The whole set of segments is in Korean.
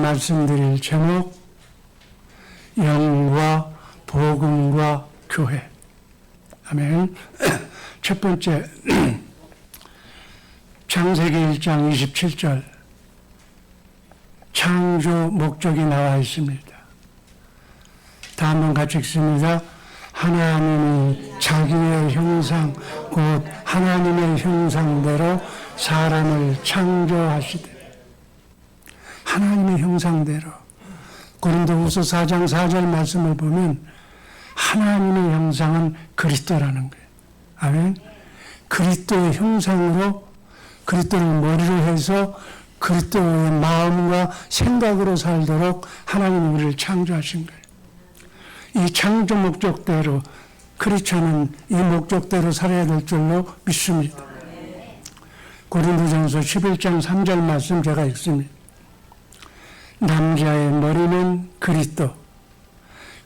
말씀드릴 제목, 영과 복음과 교회. 아멘. 첫 번째, 창세기 1장 27절 창조 목적이 나와 있습니다. 다 한번 같이 읽습니다. 하나님이 자기의 형상 곧 하나님의 형상대로 사람을 창조하시되. 하나님의 형상대로. 고린도후서 4장 4절 말씀을 보면 하나님의 형상은 그리스도라는 거예요. 아멘. 그리스도의 형상으로, 그리스도를 머리로 해서 그리스도의 마음과 생각으로 살도록 하나님이 우리를 창조하신 거예요. 이 창조 목적대로, 크리스천은 이 목적대로 살아야 될 줄로 믿습니다. 고린도전서 11장 3절 말씀 제가 읽습니다. 남자의 머리는 그리스도,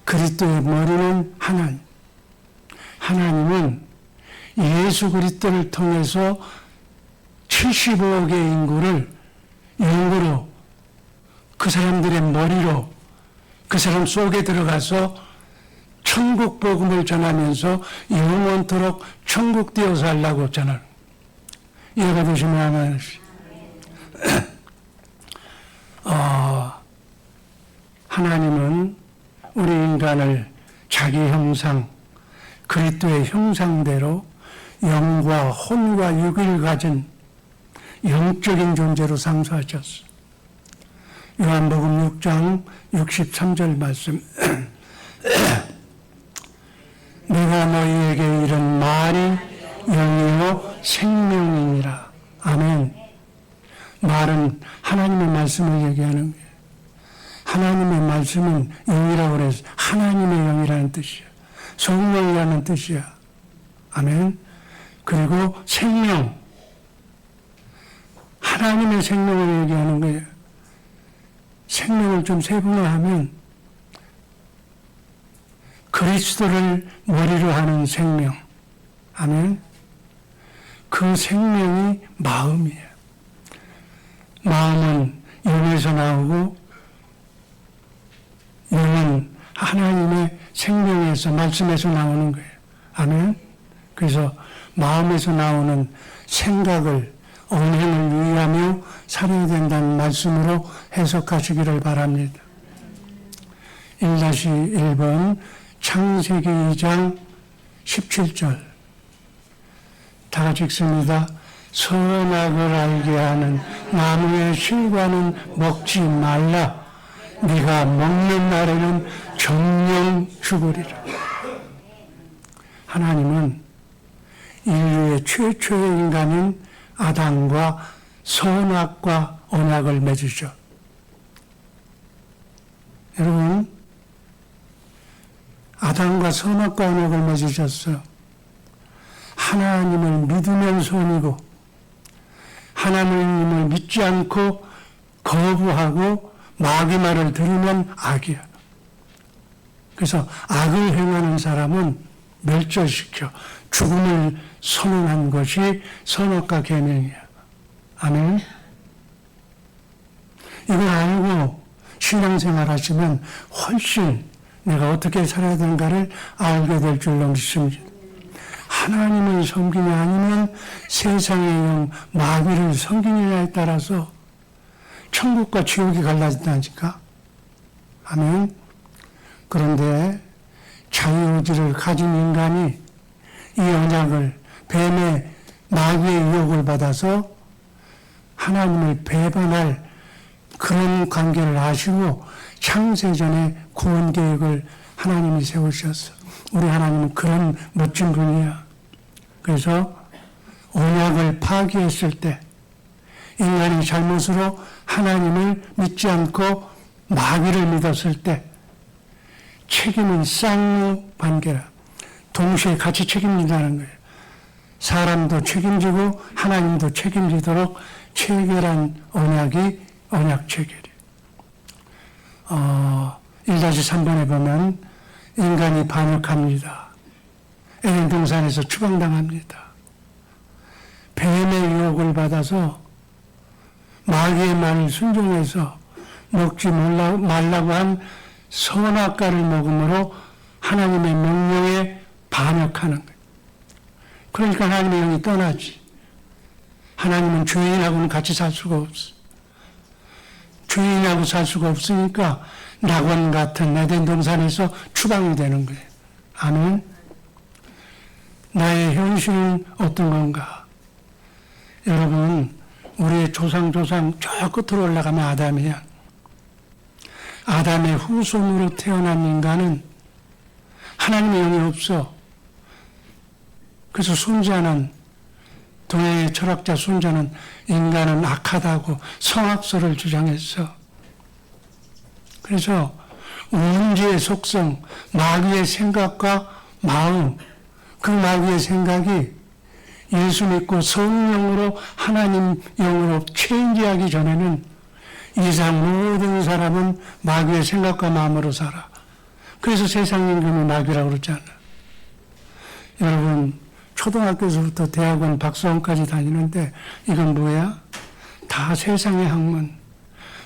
그리스도의 머리는 하나님. 하나님은 예수 그리스도를 통해서 75억의 인구를 영으로, 그 사람들의 머리로, 그 사람 속에 들어가서 천국 복음을 전하면서 영원토록 천국 되어 살라고 전하는. 이해가 되시면 아멘. 하나님은 우리 인간을 자기 형상, 그리스도의 형상대로 영과 혼과 육을 가진 영적인 존재로 상수하셨어. 요한복음 6장 63절 말씀. 내가 너희에게 이른 말이 영이요 생명이니라. 아멘. 말은 하나님의 말씀을 얘기하는 거예요. 하나님의 말씀은 영이라고 그래서 하나님의 영이라는 뜻이야. 성령이라는 뜻이야. 아멘. 그리고 생명. 하나님의 생명을 얘기하는 거예요. 생명을 좀 세분화하면 그리스도를 머리로 하는 생명. 아멘. 그 생명이 마음이에요. 마음은 영에서 나오고 영은 하나님의 생명에서, 말씀에서 나오는 거예요. 아멘. 그래서 마음에서 나오는 생각을, 언행을 유의하며 살아야 된다는 말씀으로 해석하시기를 바랍니다. 1-1번 창세기 2장 17절 다 같이 읽습니다. 선악을 알게 하는 나무의 실과는 먹지 말라. 네가 먹는 날에는 정령 죽으리라. 하나님은 인류의 최초의 인간인 아담과 선악과 언약을 맺으셔. 여러분, 아담과 선악과 언약을 맺으셨어. 하나님을 믿으면 선이고 하나님을 믿지 않고 거부하고 마귀 말을 들으면 악이야. 그래서 악을 행하는 사람은 멸절시켜 죽음을 선언한 것이 선악과 계명이야. 아멘. 이걸 알고 신앙생활 하시면 훨씬 내가 어떻게 살아야 되는가를 알게 될 줄로 믿습니다. 하나님을 섬기냐 아니면 세상의 영 마귀를 섬기느냐에 따라서 천국과 지옥이 갈라진다니까. 아멘. 그런데 자유의지를 가진 인간이 이 언약을, 뱀의 마귀의 유혹을 받아서 하나님을 배반할 그런 관계를 하시고 창세전에 구원 계획을 하나님이 세우셨어. 우리 하나님은 그런 멋진 분이야. 그래서 언약을 파기했을 때 인간이 잘못으로 하나님을 믿지 않고 마귀를 믿었을 때 책임은 쌍무반계라. 동시에 같이 책임진다는 거예요. 사람도 책임지고 하나님도 책임지도록 체결한 언약이 언약 체결이에요. 1-3번에 보면 인간이 반역합니다. 에덴 동산에서 추방당합니다. 뱀의 유혹을 받아서 마귀의 말을 순종해서 먹지 말라고 한 선악과를 먹음으로 하나님의 명령에 반역하는 거예요. 그러니까 하나님의 영이 떠나지. 하나님은 죄인하고는 같이 살 수가 없어. 죄인하고 살 수가 없으니까 낙원 같은 에덴 동산에서 추방이 되는 거예요. 아멘. 나의 현실은 어떤 건가? 여러분, 우리의 조상 저 끝으로 올라가면 아담이야. 아담의 후손으로 태어난 인간은 하나님의 영이 없어. 그래서 손자는, 동양의 철학자 손자는 인간은 악하다고 성악설을 주장했어. 그래서 우주의 속성, 마귀의 생각과 마음, 그 마귀의 생각이 예수 믿고 성령으로 하나님 영으로 체인지하기 전에는 이상 모든 사람은 마귀의 생각과 마음으로 살아. 그래서 세상 임금이 마귀라고 그러잖아. 여러분, 초등학교에서부터 대학원 박사원까지 다니는데 이건 뭐야? 다 세상의 학문.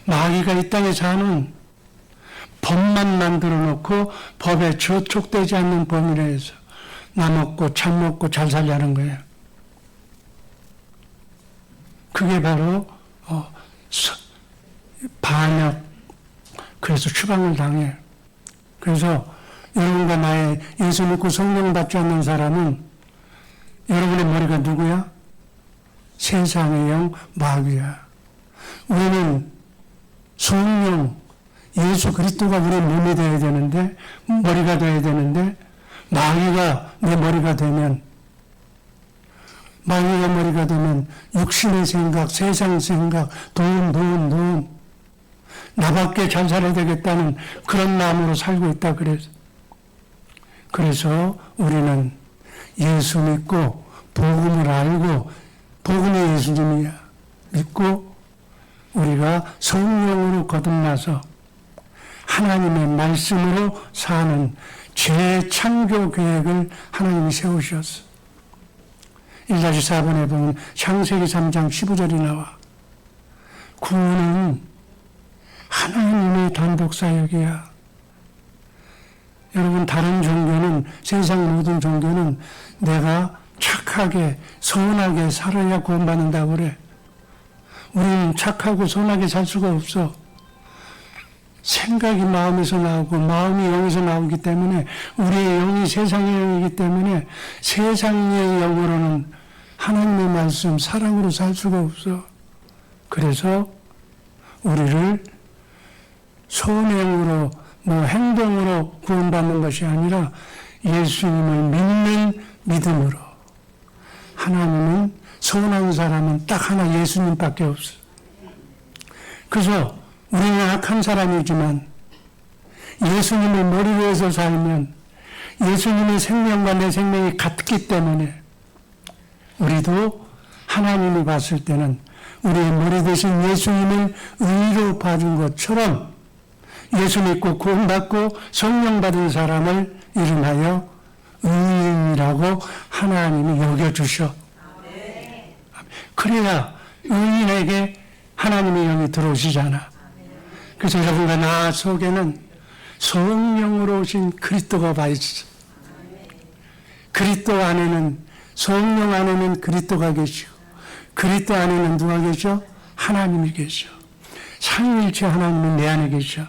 마귀가 이 땅에 사는 법만 만들어 놓고 법에 저촉되지 않는 범위 내에서 나 먹고 참 먹고 잘 살자는 거예요. 그게 바로 반역. 그래서 추방을 당해. 그래서 여러분과 나의 예수 믿고 성령 받지 않는 사람은 여러분의 머리가 누구야? 세상의 영 마귀야. 우리는 성령 예수 그리스도가 우리의 몸이 되어야 되는데, 머리가 되어야 되는데, 마귀가 내 머리가 되면, 마귀가 머리가 되면 육신의 생각, 세상 생각, 돈, 나밖에 잘 살아야 되겠다는 그런 마음으로 살고 있다. 그래서 우리는 예수 믿고 복음을 알고, 복음이 예수님이야 믿고 우리가 성령으로 거듭나서 하나님의 말씀으로 사는 재창조 계획을 하나님이 세우셨어. 1-4번에 보면 창세기 3장 15절이 나와. 구원은 하나님의 단독 사역이야. 여러분, 다른 종교는, 세상 모든 종교는 내가 착하게 선하게 살아야 구원받는다고 그래. 우리는 착하고 선하게 살 수가 없어. 생각이 마음에서 나오고 마음이 영에서 나오기 때문에, 우리의 영이 세상의 영이기 때문에 세상의 영으로는 하나님의 말씀, 사랑으로 살 수가 없어. 그래서 우리를 선행으로, 행동으로 구원받는 것이 아니라 예수님을 믿는 믿음으로. 하나님은 선한 사람은 딱 하나, 예수님밖에 없어. 그래서 우리는 악한 사람이지만 예수님을 머리로 해서 살면 예수님의 생명과 내 생명이 같기 때문에 우리도 하나님이 봤을 때는 우리의 머리 대신 예수님을 의로 봐준 것처럼 예수 믿고 구원받고 성령 받은 사람을 이름하여 의인이라고 하나님이 여겨주셔. 그래야 의인에게 하나님의 영이 들어오시잖아. 그래서 여러분과 나 속에는 성령으로 오신 그리스도가 와 있어. 그리스도 안에는, 성령 안에는 그리스도가 계시고, 그리스도 안에는 누가 계셔? 하나님이 계셔. 삼위일체 하나님은 내 안에 계셔.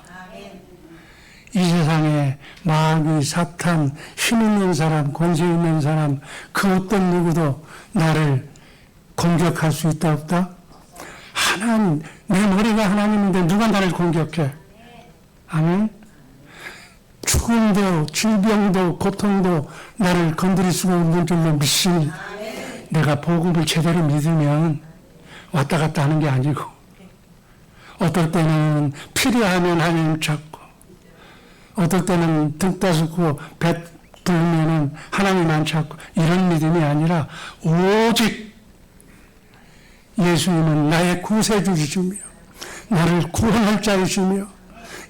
이 세상에 마귀, 사탄, 힘 있는 사람, 권세 있는 사람, 그 어떤 누구도 나를 공격할 수 있다 없다? 하나님, 내 머리가 하나님인데 누가 나를 공격해? 아멘? 죽음도, 질병도, 고통도 나를 건드릴 수가 없는 줄로 믿으니 내가 복음을 제대로 믿으면 왔다 갔다 하는 게 아니고, 어떨 때는 필요하면 하나님 찾고, 어떨 때는 등 따스고 배 불면은 하나님 안 찾고, 이런 믿음이 아니라 오직 예수님은 나의 구세주이시며 나를 구원할 자이시며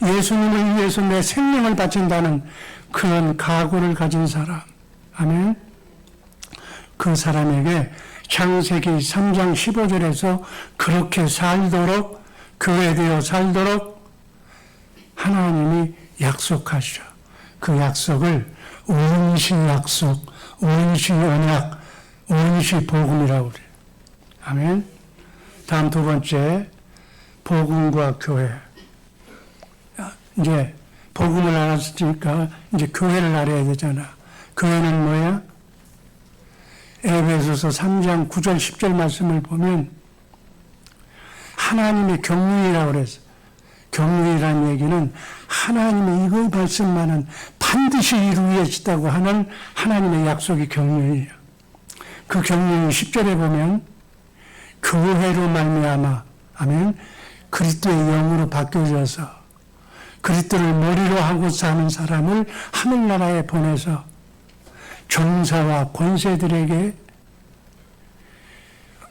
예수님을 위해서 내 생명을 바친다는 그런 각오를 가진 사람. 아멘. 그 사람에게 창세기 3장 15절에서 그렇게 살도록, 교회되어 살도록 약속하셔. 그 약속을 원시 약속, 원시 언약, 원시 복음이라고 그래요. 아멘. 다음 두 번째, 복음과 교회. 이제 복음을 알았으니까 이제 교회를 알아야 되잖아. 교회는 뭐야? 에베소서 3장 9절 10절 말씀을 보면 하나님의 경륜이라고 그랬어. 경륜이라는 얘기는 하나님의 이거 말씀만은 반드시 이루어지다고 하는 하나님의 약속이 경륜이에요. 그 경륜이 10절에 보면 교회로 말미암아, 아멘, 그리스도의 영으로 바뀌어져서 그리스도를 머리로 하고 사는 사람을 하늘나라에 보내서 정사와 권세들에게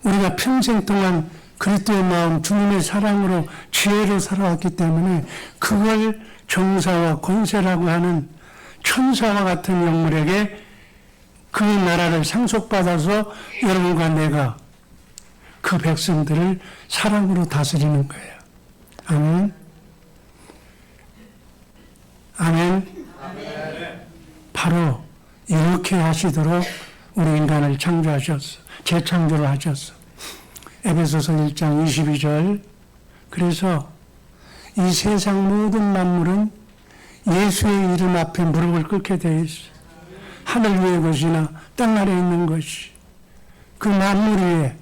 우리가 평생 동안 그리스도의 마음, 주님의 사랑으로 지혜로 살아왔기 때문에 그걸 정사와 권세라고 하는 천사와 같은 영물에게 그 나라를 상속받아서 여러분과 내가 그 백성들을 사랑으로 다스리는 거예요. 아멘. 아멘. 바로 이렇게 하시도록 우리 인간을 창조하셨어. 재창조를 하셨어. 에베소서 1장 22절. 그래서 이 세상 모든 만물은 예수의 이름 앞에 무릎을 꿇게 되어 있어. 하늘 위의 것이나 땅 아래에 있는 것이. 그 만물 위에.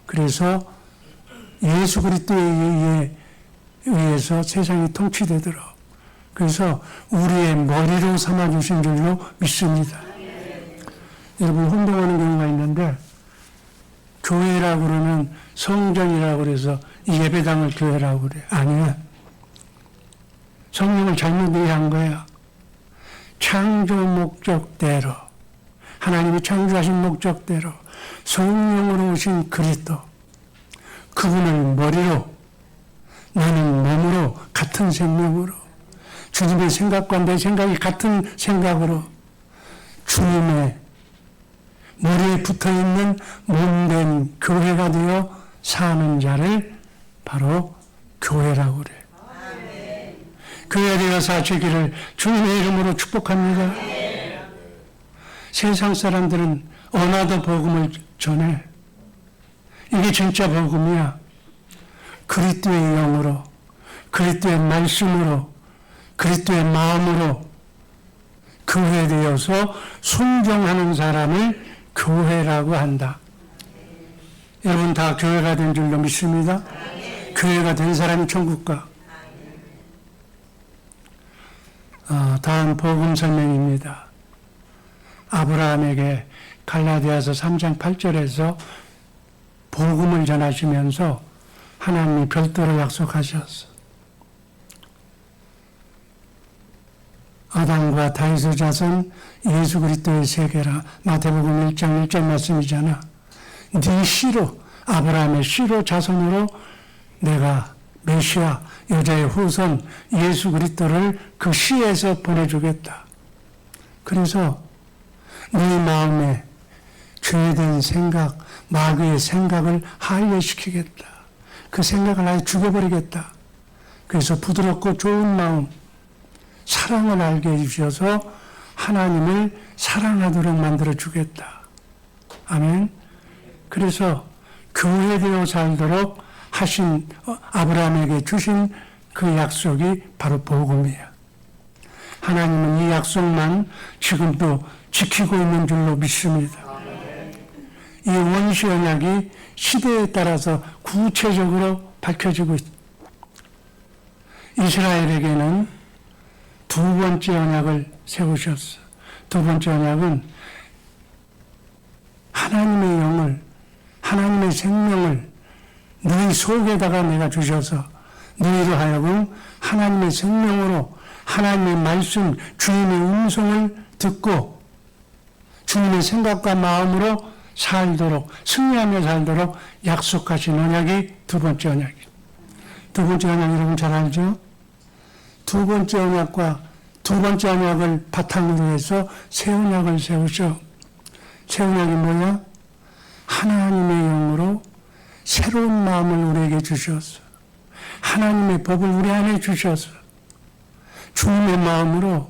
그래서 예수 그리스도에 의해서 세상이 통치되도록. 그래서 우리의 머리로 삼아주신 줄로 믿습니다. 여러분 혼동하는 경우가 있는데 교회라고 그러면 성전이라고 그래서 예배당을 교회라고 그래. 아니야. 성령을 잘못 이해한 거야. 창조 목적대로 하나님이 창조하신 목적대로 성령으로 오신 그리스도 그분을 머리로 나는 몸으로 같은 생명으로 주님의 생각과 내 생각이 같은 생각으로 주님의 머리에 붙어있는 몸된 교회가 되어 사는 자를 바로 교회라고 그래. 교회 되어 사시기를 주님의 이름으로 축복합니다. 세상 사람들은 언어도 복음을 전해. 이게 진짜 복음이야. 그리스도의 영으로, 그리스도의 말씀으로, 그리스도의 마음으로 교회되어서 순종하는 사람을 교회라고 한다. 여러분 다 교회가 된 줄로 믿습니다. 교회가 된 사람이 천국 가. 다음 복음 설명입니다. 아브라함에게 갈라디아서 3장 8절에서 복음을 전하시면서 하나님이 별도로 약속하셨어. 아담과 다윗의 자손 예수 그리스도의 세계라. 마태복음 1장 1절 말씀이잖아. 네 씨로, 아브라함의 씨로 자손으로 내가 메시아 여자의 후손 예수 그리스도를 그 씨에서 보내주겠다. 그래서 네 마음에 죄된 생각, 마귀의 생각을 하회시키겠다. 그 생각을 아예 죽여버리겠다. 그래서 부드럽고 좋은 마음, 사랑을 알게 해주셔서 하나님을 사랑하도록 만들어주겠다. 아멘. 그래서 교회되어 살도록 하신 아브라함에게 주신 그 약속이 바로 복음이에요. 하나님은 이 약속만 지금도 지키고 있는 줄로 믿습니다. 이 원시 언약이 시대에 따라서 구체적으로 밝혀지고 있습니다. 이스라엘에게는 두 번째 언약을 세우셨어. 두 번째 언약은 하나님의 영을, 하나님의 생명을 너희 속에다가 내가 주셔서 너희로 하여금 하나님의 생명으로 하나님의 말씀, 주님의 음성을 듣고 주님의 생각과 마음으로 살도록, 승리하며 살도록 약속하신 언약이 두 번째 언약이에요. 두 번째 언약 여러분 잘 알죠? 두 번째 언약과 두 번째 언약을 바탕으로 해서 새 언약을 세우셔. 새 언약이 뭐야? 하나님의 영으로 새로운 마음을 우리에게 주셨어. 하나님의 법을 우리 안에 주셨어. 주님의 마음으로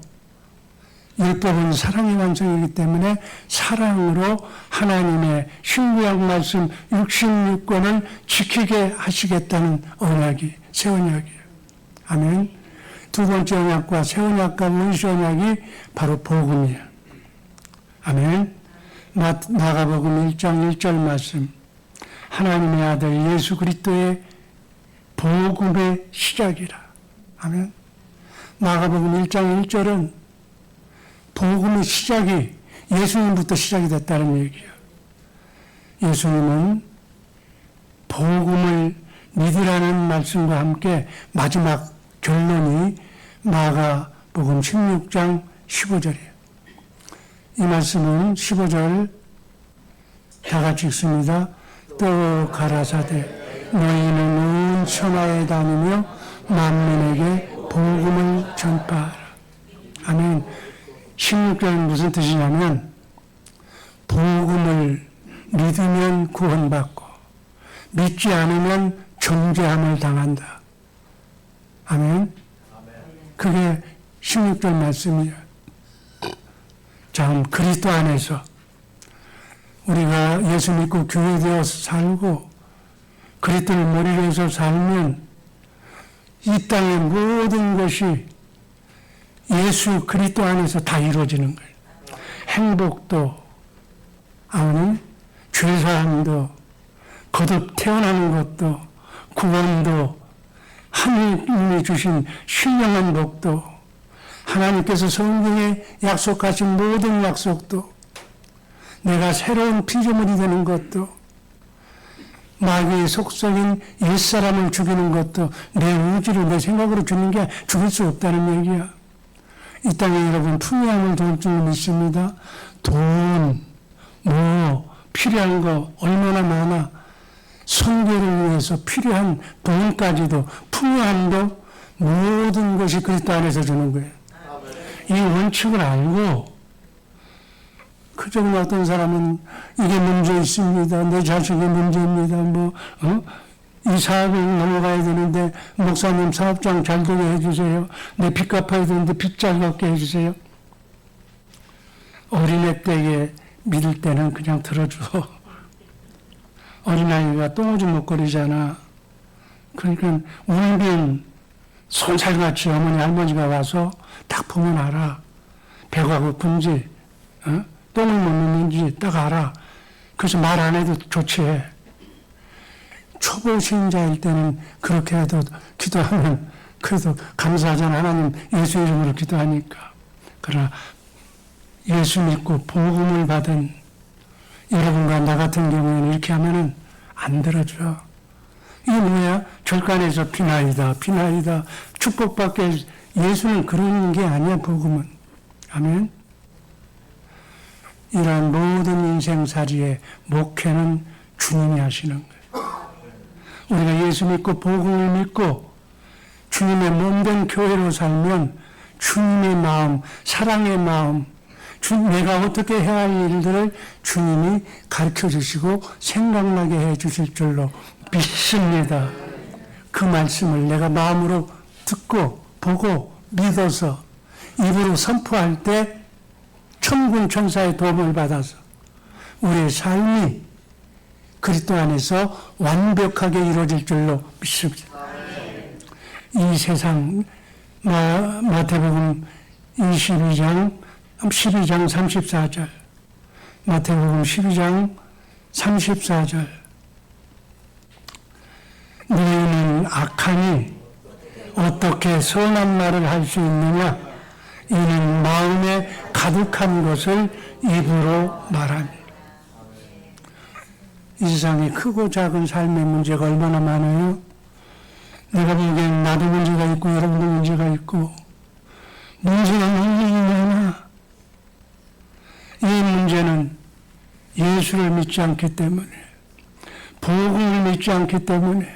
율법은 사랑의 완성이기 때문에 사랑으로 하나님의 신구약 말씀 66권을 지키게 하시겠다는 언약이 새 언약이에요. 아멘. 두 번째 언약과 새 언약과 원시 언약이 바로 복음이에요. 아멘. 마가복음 1장 1절 말씀. 하나님의 아들 예수 그리스도의 복음의 시작이라. 아멘. 마가복음 1장 1절은 복음의 시작이 예수님부터 시작이 됐다는 얘기예요. 예수님은 복음을 믿으라는 말씀과 함께 마지막 결론이 마가복음 16장 15절이에요. 이 말씀은 15절 다 같이 읽습니다. 또 가라사대 너희는 온 천하에 다니며 만민에게 복음을 전파하라. 아멘. 16절은 무슨 뜻이냐면 복음을 믿으면 구원받고 믿지 않으면 정죄함을 당한다. 아멘. 그게 16절 말씀이에요. 자, 그리스도 안에서 우리가 예수 믿고 교회되어서 살고 그리스도를 머리로 해서 살면 이 땅의 모든 것이 예수 그리스도 안에서 다 이루어지는 거예요. 행복도, 아멘, 죄사함도, 거듭 태어나는 것도, 구원도, 하나님이 주신 신령한 복도, 하나님께서 성경에 약속하신 모든 약속도, 내가 새로운 피조물이 되는 것도, 마귀의 속성인 옛사람을 죽이는 것도 내 의지로 내 생각으로 주는 게 죽일 수 없다는 얘기야. 이 땅에 여러분 풍요함을 도울 줄 믿습니다. 돈, 필요한 거 얼마나 많아. 선교를 위해서 필요한 돈까지도 풍요함도 모든 것이 그리스도 안에서 주는 거예요. 이 원칙을 알고 그저 어떤 사람은 이게 문제 있습니다. 내 자식이 문제입니다. 이 사업을 넘어가야 되는데 목사님 사업장 잘 되게 해주세요. 내 빚 갚아야 되는데 빚 잘 갚게 해주세요. 어린애 때에 믿을 때는 그냥 들어줘. 어린아이가 똥오줌 먹거리잖아. 그러니까 울면 손살같이 어머니 할머니가 와서 딱 보면 알아. 배가 고픈지 똥을 먹는지 딱 알아. 그래서 말 안 해도 좋지. 초보 신자일 때는 그렇게 해도 기도하면 그래도 감사하잖아. 하나님 예수 이름으로 기도하니까. 그러나 예수 믿고 복음을 받은 여러분과 나 같은 경우에는 이렇게 하면은 안 들어줘. 이게 뭐야? 절간에서 비나이다. 축복받게. 예수는 그런 게 아니야, 복음은. 아멘. 이러한 모든 인생살이의 목회는 주님이 하시는 거예요. 우리가 예수 믿고 복음을 믿고 주님의 몸된 교회로 살면 주님의 마음, 사랑의 마음, 내가 어떻게 해야 할 일들을 주님이 가르쳐 주시고 생각나게 해 주실 줄로 믿습니다. 그 말씀을 내가 마음으로 듣고 보고 믿어서 입으로 선포할 때 천군 천사의 도움을 받아서 우리의 삶이 그리스도 안에서 완벽하게 이루어질 줄로 믿습니다. 이 세상 마태복음 12장 34절 마태복음 12장 34절 너희는 악하니 어떻게 선한 말을 할 수 있느냐 이는 마음에 가득한 것을 입으로 말하니. 이 세상에 크고 작은 삶의 문제가 얼마나 많아요. 내가 보기엔 나도 문제가 있고 여러분도 문제가 있고 문제가 너무 많아. 이 문제는 예수를 믿지 않기 때문에 복음을 믿지 않기 때문에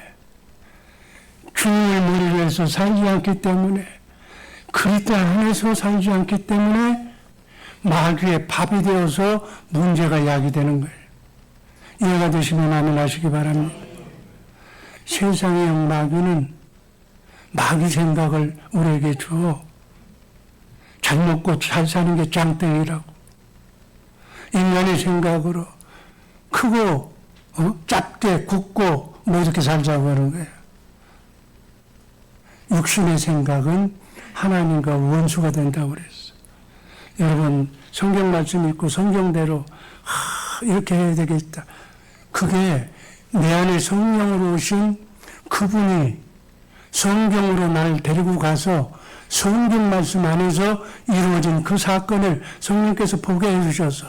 주님을 머리로 해서 살지 않기 때문에 그리스도 안에서 살지 않기 때문에 마귀의 밥이 되어서 문제가 야기되는 거예요. 이해가 되시면 아멘 하시기 바랍니다. 세상의 마귀는 마귀 생각을 우리에게 주어 잘 먹고 잘 사는 게 짱땡이라고. 인간의 생각으로 크고 작게 굵고 뭐 이렇게 살자고 하는 거예요. 육신의 생각은 하나님과 원수가 된다고 그랬어. 여러분 성경 말씀 읽고 성경대로 이렇게 해야 되겠다. 그게 내 안에 성령으로 오신 그분이 성경으로 나를 데리고 가서 성경 말씀 안에서 이루어진 그 사건을 성령께서 보게 해주셔서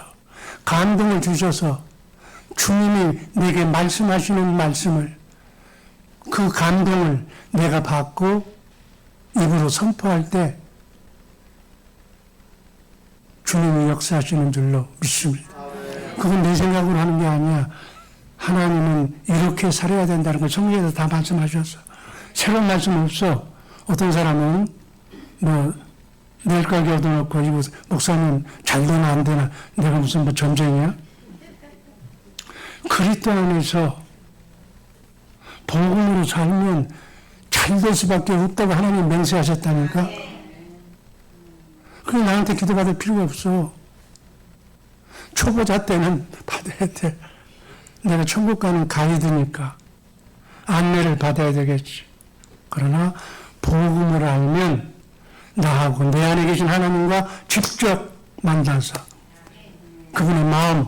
감동을 주셔서 주님이 내게 말씀하시는 말씀을 그 감동을 내가 받고 입으로 선포할 때 주님이 역사하시는 줄로 믿습니다. 그건 내 생각으로 하는 게 아니야. 하나님은 이렇게 살아야 된다는 걸 성경에서 다 말씀하셨어. 새로운 말씀 없어. 어떤 사람은 뭐 내일 가게 얻어놓고 이 목사님 잘 되나 안 되나 내가 무슨 뭐 전쟁이야? 그리스도 안에서 복음으로 살면 잘 될 수밖에 없다고 하나님 맹세하셨다니까. 그래 나한테 기도받을 필요가 없어. 초보자 때는 받아야 돼. 내가 천국 가는 가이드니까 안내를 받아야 되겠지. 그러나 복음을 알면 나하고 내 안에 계신 하나님과 직접 만나서 그분의 마음,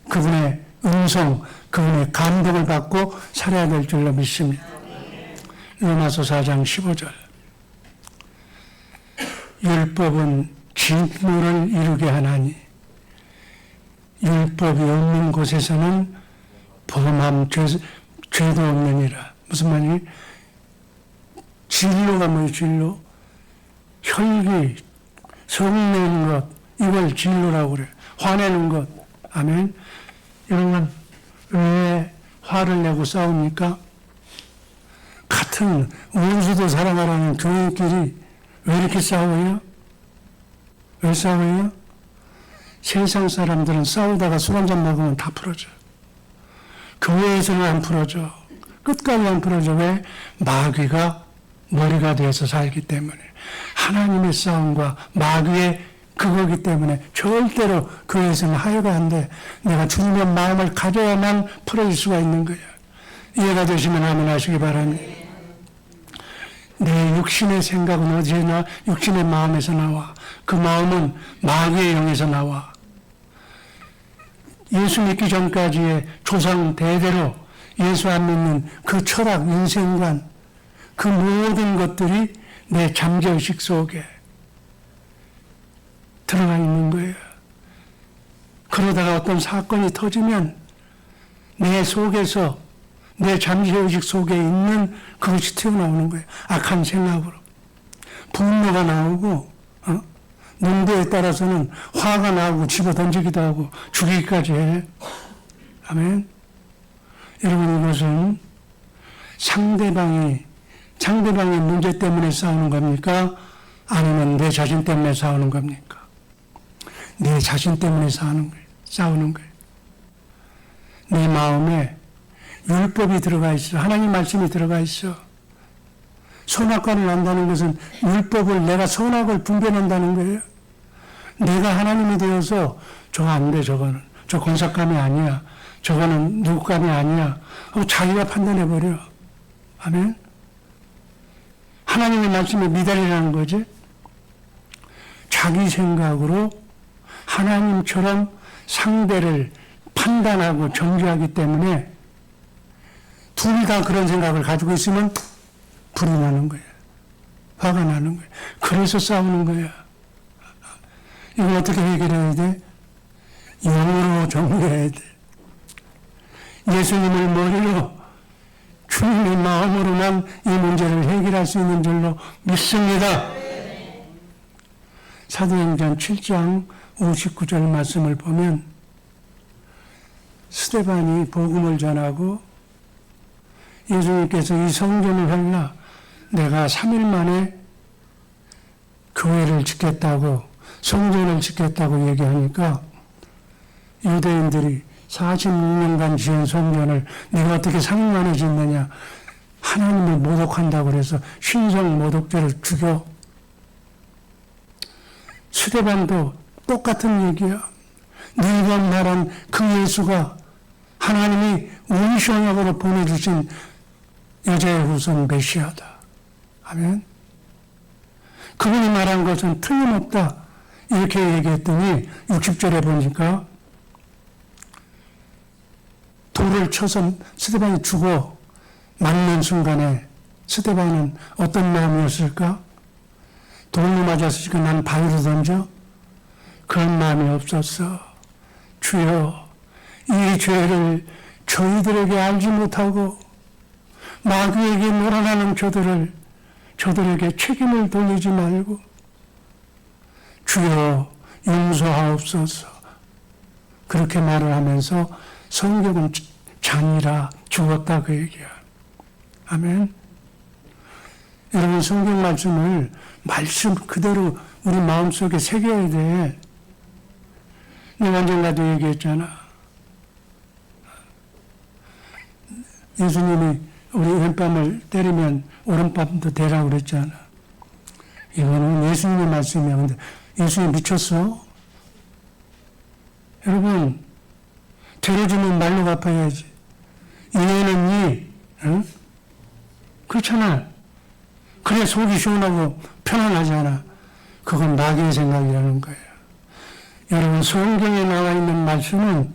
그분의 음성, 그분의 감동을 받고 살아야 될 줄로 믿습니다. 로마서 4장 15절. 율법은 진노를 이루게 하나니 율법이 없는 곳에서는 범함 죄도 없느니라. 무슨 말이니? 진로가 뭐예요? 진로? 혈기, 성내는 것, 이걸 진로라고 그래요. 화내는 것. 아멘. 여러분, 왜 화를 내고 싸웁니까? 같은 원수도 사랑하라는 교인끼리 왜 이렇게 싸워요? 왜 싸워요? 세상 사람들은 싸우다가 술 한잔 먹으면 다 풀어져. 교회에서는 안 풀어져. 끝까지 안 풀어져. 왜? 마귀가 머리가 돼서 살기 때문에. 하나님의 싸움과 마귀의 그거기 때문에 절대로 교회에서는 하여가 안 돼. 내가 주님의 마음을 가져야만 풀어질 수가 있는 거야. 이해가 되시면 아멘 하시기 바랍니다. 내 육신의 생각은 어디서 나? 육신의 마음에서 나와. 그 마음은 마귀의 영에서 나와. 예수 믿기 전까지의 조상 대대로 예수 안 믿는 그 철학, 인생관, 그 모든 것들이 내 잠재의식 속에 들어가 있는 거예요. 그러다가 어떤 사건이 터지면 내 속에서, 내 잠재의식 속에 있는 그것이 튀어나오는 거예요. 악한 생각으로. 분노가 나오고, 농도에 따라서는 화가 나오고 집어 던지기도 하고 죽이기까지 해. 아멘. 여러분, 이것은 상대방의 문제 때문에 싸우는 겁니까? 아니면 내 자신 때문에 싸우는 겁니까? 내 자신 때문에 싸우는 거예요. 내 마음에 율법이 들어가 있어. 하나님 말씀이 들어가 있어. 선악과를 안다는 것은 율법을 내가 선악을 분별한다는 거예요. 내가 하나님이 되어서 저거 안 돼, 저거는. 저 공삭감이 아니야. 저거는 누구감이 아니야. 하고 자기가 판단해버려. 아멘? 하나님의 말씀에 미달이라는 거지. 자기 생각으로 하나님처럼 상대를 판단하고 정죄하기 때문에 둘 다 그런 생각을 가지고 있으면 불이 나는 거예요. 화가 나는 거예요. 그래서 싸우는 거야. 이걸 어떻게 해결해야 돼? 영으로 정리해야 돼. 예수님을 머리로 주님의 마음으로만 이 문제를 해결할 수 있는 줄로 믿습니다. 사도행전 7장 59절 말씀을 보면 스데반이 복음을 전하고 예수님께서 이 성전을 헐라 내가 3일 만에 교회를 짓겠다고 성전을 짓겠다고 얘기하니까 유대인들이 46년간 지은 성전을 내가 어떻게 3일 만에 짓느냐. 하나님을 모독한다고 그래서 신성 모독죄를 죽여 스데반도 똑같은 얘기야. 네가 말한 그 예수가 하나님이 원시 언약으로 보내주신 여자의 후손 메시아다. 아멘. 그분이 말한 것은 틀림없다. 이렇게 얘기했더니 60절에 보니까 돌을 쳐서 스데반이 죽어 맞는 순간에 스데반은 어떤 마음이었을까? 돌로 맞았으니까 난 바위로 던져? 그런 마음이 없었어. 주여, 이 죄를 저희들에게 알지 못하고 마귀에게 몰아나는 저들에게 책임을 돌리지 말고 주여 용서하옵소서. 그렇게 말을 하면서 성경은 잔이라 죽었다 그 얘기야. 아멘. 여러분 성경 말씀을 말씀 그대로 우리 마음속에 새겨야 돼. 내가 언젠가도 얘기했잖아. 예수님이 우리 왼뺨을 때리면 오른뺨도 대라고 그랬잖아. 이거는 예수님의 말씀이야. 근데 예수님 미쳤어? 여러분, 데려주면 말로 갚아야지. 이해는 응? 그렇잖아. 그래 속이 시원하고 편안하잖아. 그건 마귀의 생각이라는 거예요. 여러분 성경에 나와 있는 말씀은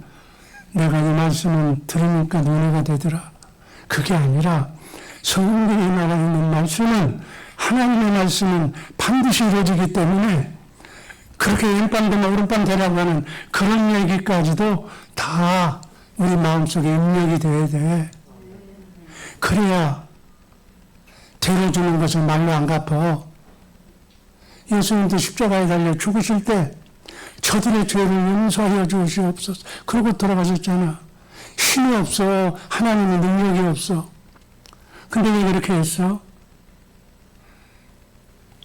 내가 이 말씀을 들으니까 논의가 되더라. 그게 아니라 성경에 나와 있는 말씀은 하나님의 말씀은 반드시 이루어지기 때문에 그렇게 왼밤 되면 오른밤 되라고 하는 그런 얘기까지도 다 우리 마음속에 입력이 돼야 돼. 그래야 데려주는 것을 말로 안 갚아. 예수님도 십자가에 달려 죽으실 때 저들의 죄를 용서하여 주시옵소서. 그러고 돌아가셨잖아. 힘이 없어. 하나님의 능력이 없어. 근데 왜 그렇게 했어?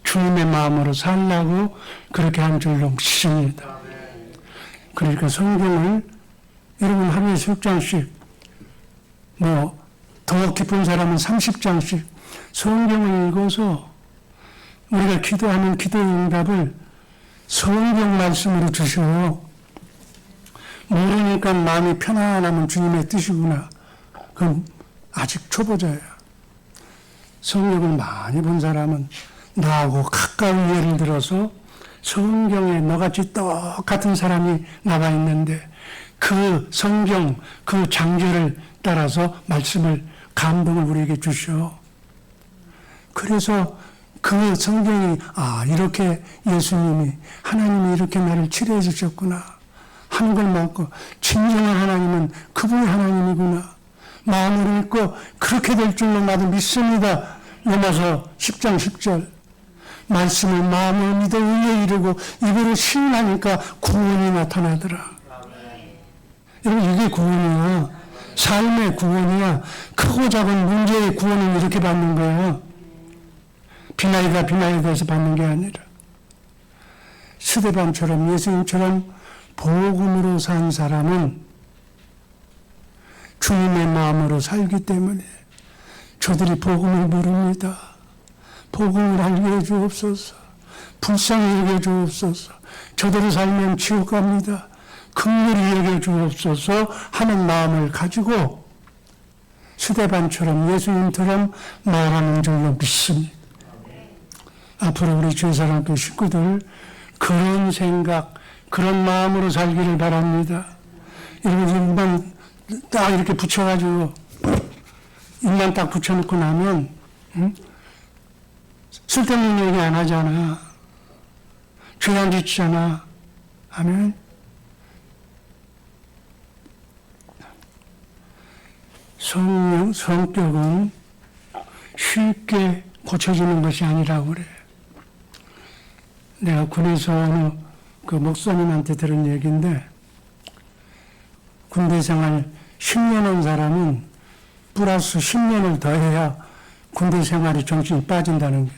주님의 마음으로 살라고 그렇게 한 줄로 믿습니다. 그러니까 성경을 여러분 하루에 10장씩 더 깊은 사람은 30장씩 성경을 읽어서 우리가 기도하는 기도의 응답을 성경 말씀으로 주셔. 모르니까 마음이 편안하면 주님의 뜻이구나. 그럼 아직 초보자야. 성경을 많이 본 사람은 나하고 가까운 예를 들어서 성경에 너같이 똑같은 사람이 나와 있는데 그 성경, 그 장제를 따라서 말씀을 감동을 우리에게 주셔. 그래서 그 성경이 이렇게 예수님이 하나님이 이렇게 나를 치료해 주셨구나 하는 걸 먹고 진정한 하나님은 그분의 하나님이구나 마음으로 믿고 그렇게 될 줄로 나도 믿습니다. 로마서 10장 10절 말씀을 마음으로 믿어 의에 이르고 입으로 시인하니까 구원이 나타나더라. 여러분 이게 구원이야. 삶의 구원이야. 크고 작은 문제의 구원은 이렇게 받는 거야. 비나이가 비나이에 대해서 받는 게 아니라 스데반처럼 예수님처럼 복음으로 산 사람은 주님의 마음으로 살기 때문에 저들이 복음을 모릅니다. 복음을 알게 해주옵소서. 불쌍히 여겨주옵소서. 저들의 삶은 지옥 갑니다. 긍휼히 여겨주옵소서 하는 마음을 가지고 스데반처럼 예수님처럼 말하는 줄로 믿습니다. 앞으로 우리 주의사랑교 식구들 그런 생각, 그런 마음으로 살기를 바랍니다. 여러분 입만 딱 이렇게 붙여가지고 입만 딱 붙여놓고 나면 쓸데없는 얘기 안 하잖아. 죄 안 짓잖아. 아멘. 성격은 쉽게 고쳐지는 것이 아니라고 그래. 내가 군에서 어느 그 목사님한테 들은 얘기인데 군대 생활 10년 한 사람은 플러스 10년을 더해야 군대 생활이 정신이 빠진다는 게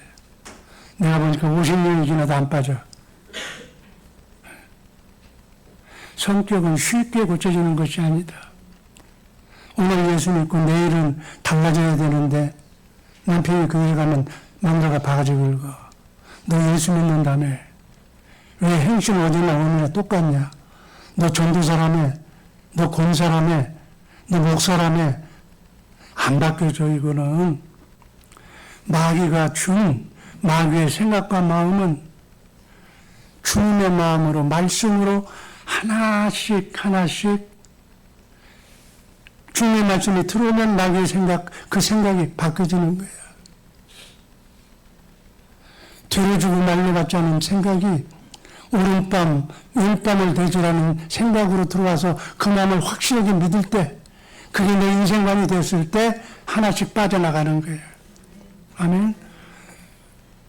내가 보니까 50년이 지나도 안 빠져. 성격은 쉽게 고쳐지는 것이 아니다. 오늘 예수 믿고 내일은 달라져야 되는데 남편이 그 일 가면 남자가 바가지 긁어. 너 예수 믿는다며. 왜 행신 어디나 오느냐 똑같냐? 너 전도사라며, 너 권사라며, 너 목사라며. 안 바뀌어져. 이거는 마귀가 준 마귀의 생각과 마음은 주님의 마음으로, 말씀으로 하나씩 주님의 말씀이 들어오면 마귀의 생각, 그 생각이 바뀌어지는 거예요. 죄를 주고 말려받지 않은 생각이 오른밤, 왼밤을 대주라는 생각으로 들어와서 그 마음을 확실하게 믿을 때, 그게 내 인생관이 됐을 때 하나씩 빠져나가는 거예요. 아멘.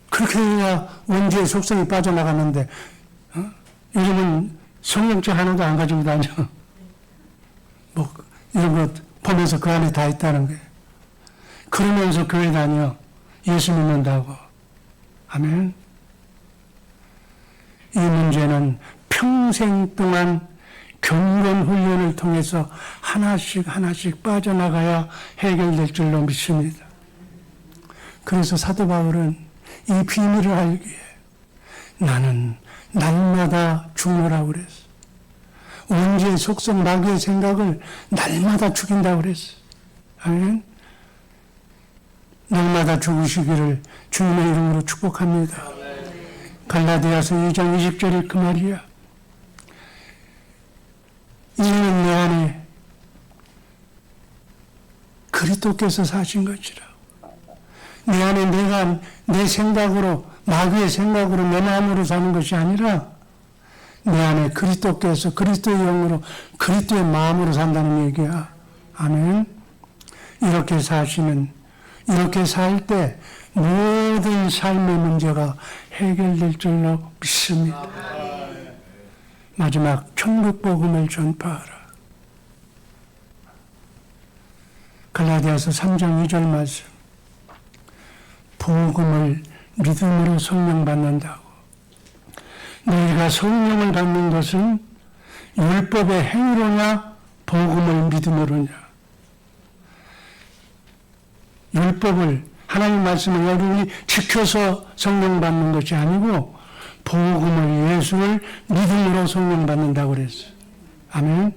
그렇게 해야 원죄의 속성이 빠져나가는데, 요즘은 성령책 하나도 안 가지고 다녀. 뭐 이런 거 보면서 그 안에 다 있다는 거예요. 그러면서 교회 다녀. 예수 믿는다고. 아멘. 이 문제는 평생 동안 경건 훈련을 통해서 하나씩 빠져나가야 해결될 줄로 믿습니다. 그래서 사도 바울은 이 비밀을 알기에 나는 날마다 죽노라고 그랬어. 원죄의 속성, 마귀의 생각을 날마다 죽인다고 그랬어. 아멘. 날마다 죽으시기를 주님의 이름으로 축복합니다. 갈라디아서 2장 20절이 그 말이야. 이는 내 안에 그리스도께서 사신 것이라. 내 안에 내가 내 생각으로, 마귀의 생각으로, 내 마음으로 사는 것이 아니라 내 안에 그리스도께서 그리스도의 영으로, 그리스도의 마음으로 산다는 얘기야. 아멘. 이렇게 사시는, 이렇게 살 때 모든 삶의 문제가 해결될 줄로 믿습니다. 마지막 천국 복음을 전파하라. 갈라디아서 3장 2절 말씀. 복음을 믿음으로 성령 받는다고. 너희가 성령을 받는 것은 율법의 행위로냐, 복음을 믿음으로냐. 율법을, 하나님 말씀을 여러분이 지켜서 성령 받는 것이 아니고 복음을, 예수를 믿음으로 성령 받는다고 그랬어요. 아멘.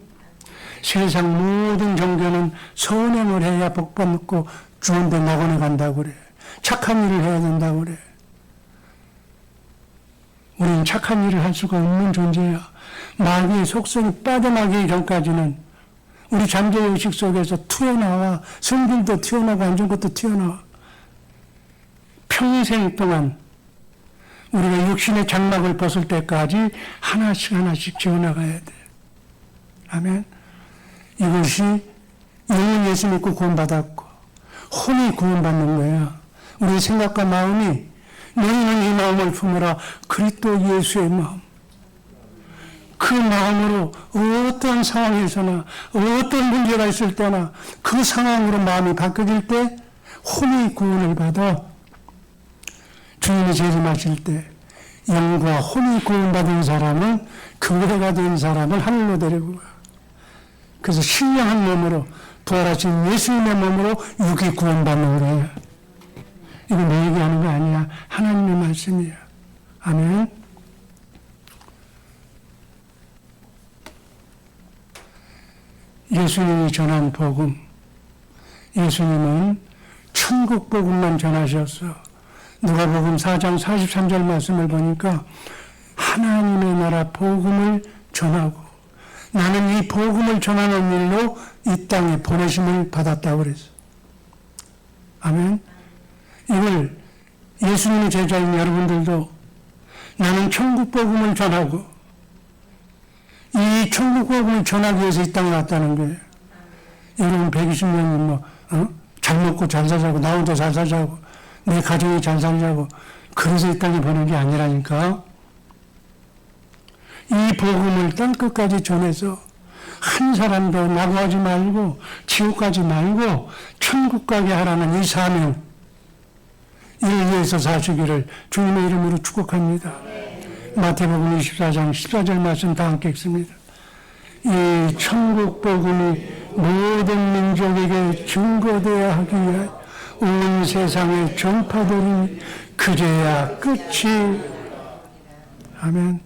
세상 모든 종교는 선행을 해야 복 받고 주원대 낙원에 간다고 그래. 착한 일을 해야 된다고 그래. 우리는 착한 일을 할 수가 없는 존재야. 마귀의 속성이 빠져나기 전까지는 우리 잠재의식 속에서 튀어나와, 성질도 튀어나오고 안 좋은 것도 튀어나와. 평생 동안 우리가 육신의 장막을 벗을 때까지 하나씩 지어나가야 돼. 아멘. 이것이 영은 예수 믿고 구원받았고 혼이 구원받는 거야. 우리의 생각과 마음이, 너희는 이 마음을 품으라. 그리스도 예수의 마음. 그 마음으로 어떤 상황에서나, 어떤 문제가 있을 때나 그 상황으로 마음이 바뀌어질 때 혼이 구원을 받아. 주님이 재림하실 때 영과 혼이 구원받은 사람은, 교회가 된 사람을 하늘로 데리고 가. 그래서 신령한 몸으로, 부활하신 예수님의 몸으로 육이 구원받는 거예요. 이거 내 얘기하는 거 아니야. 하나님의 말씀이야. 아멘. 예수님이 전한 복음, 예수님은 천국 복음만 전하셨어. 누가복음 4장 43절 말씀을 보니까 하나님의 나라 복음을 전하고, 나는 이 복음을 전하는 일로 이 땅에 보내심을 받았다고 그랬어. 아멘. 이걸 예수님의 제자인 여러분들도 나는 천국 복음을 전하고, 이 천국 복음을 전하기 위해서 이 땅에 왔다는 거예요. 여러분 120년이 잘 먹고 잘 살자고, 나 혼자 잘 살자고, 내 가정이 잘 살자고, 그래서 이 땅에 보낸 게 아니라니까. 이 복음을 땅끝까지 전해서 한 사람도 낙오하지 말고 지옥 가지 말고 천국 가게 하라는 이 사명, 이를 위해서 사시기를 주님의 이름으로 축복합니다. 마태복음 24장 14절 말씀 다 함께 읽습니다. 이 천국 복음이 모든 민족에게 증거되어야 하기 위해 온 세상에 전파되니 그제야 끝이. 아멘.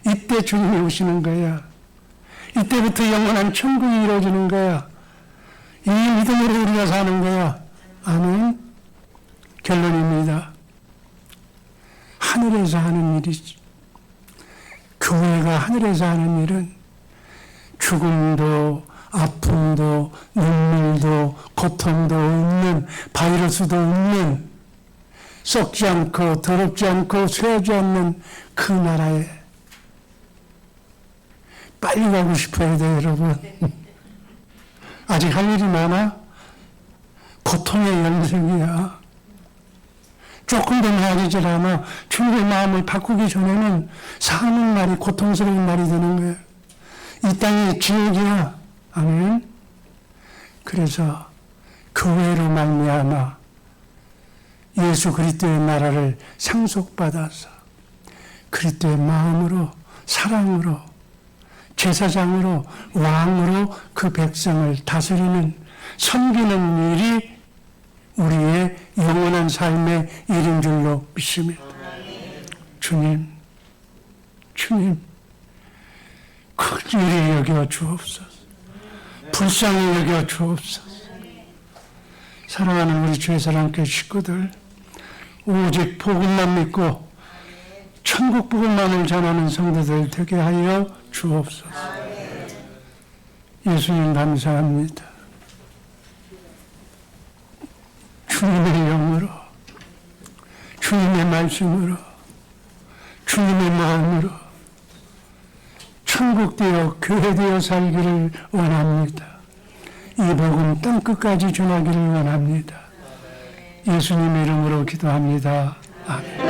이때 주님이 오시는 거야. 이때부터 영원한 천국이 이루어지는 거야. 이 믿음으로 우리가 사는 거야. 아멘. 결론입니다. 하늘에서 하는 일이지. 교회가 하늘에서 하는 일은 죽음도 아픔도 눈물도 고통도 없는, 바이러스도 없는, 썩지 않고 더럽지 않고 쇠하지 않는 그 나라에 빨리 가고 싶어야 돼요, 여러분. 아직 할 일이 많아? 고통의 연속이야. 조금 더 나아지질 않아. 주님의 마음을 바꾸기 전에는 사는 날이 고통스러운 날이 되는 거예요. 이 땅이 지옥이야. 아멘. 그래서 교회로 말미암아 예수 그리스도의 나라를 상속받아서 그리스도의 마음으로, 사랑으로, 제사장으로, 왕으로 그 백성을 다스리는, 섬기는 일이 우리의 영원한 삶의 일인 줄로 믿습니다. 주님, 긍휼히 여겨 주옵소서. 불쌍히 여겨 주옵소서. 사랑하는 우리 주의 사랑교회 식구들, 오직 복음만 믿고 천국 복음만을 전하는 성도들 되게 하여 주옵소서. 예수님 감사합니다. 주님의 영으로, 주님의 말씀으로, 주님의 마음으로 천국되어 교회되어 살기를 원합니다. 이 복음 땅끝까지 전하기를 원합니다. 예수님의 이름으로 기도합니다. 아멘.